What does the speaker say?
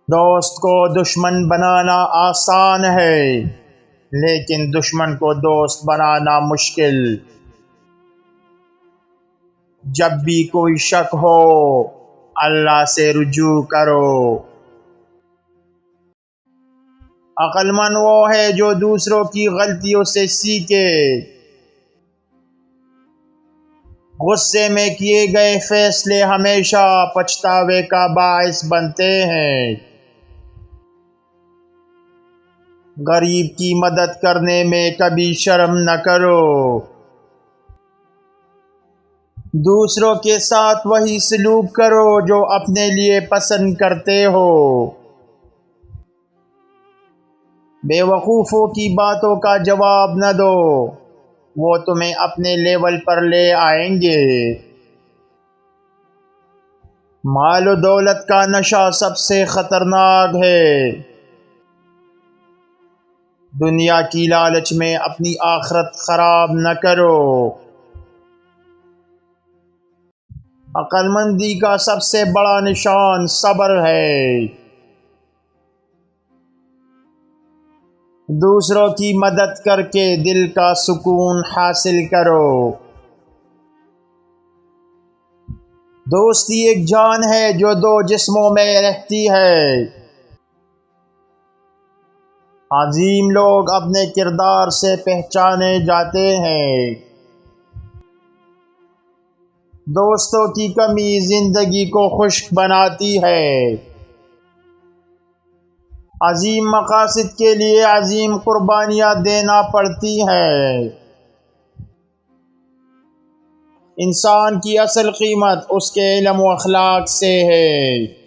دوست کو دشمن بنانا آسان ہے، لیکن دشمن کو دوست بنانا مشکل۔ جب بھی کوئی شک ہو، اللہ سے رجوع کرو۔ عقل مند وہ ہے جو دوسروں کی غلطیوں سے سیکھے۔ غصے میں کیے گئے فیصلے ہمیشہ پچھتاوے کا باعث بنتے ہیں۔ غریب کی مدد کرنے میں کبھی شرم نہ کرو۔ دوسروں کے ساتھ وہی سلوک کرو جو اپنے لیے پسند کرتے ہو۔ بے وقوفوں کی باتوں کا جواب نہ دو، وہ تمہیں اپنے لیول پر لے آئیں گے۔ مال و دولت کا نشہ سب سے خطرناک ہے۔ دنیا کی لالچ میں اپنی آخرت خراب نہ کرو۔ عقل مندی کا سب سے بڑا نشان صبر ہے۔ دوسروں کی مدد کر کے دل کا سکون حاصل کرو۔ دوستی ایک جان ہے جو دو جسموں میں رہتی ہے۔ عظیم لوگ اپنے کردار سے پہچانے جاتے ہیں۔ دوستوں کی کمی زندگی کو خشک بناتی ہے۔ عظیم مقاصد کے لیے عظیم قربانیاں دینا پڑتی ہیں۔ انسان کی اصل قیمت اس کے علم و اخلاق سے ہے۔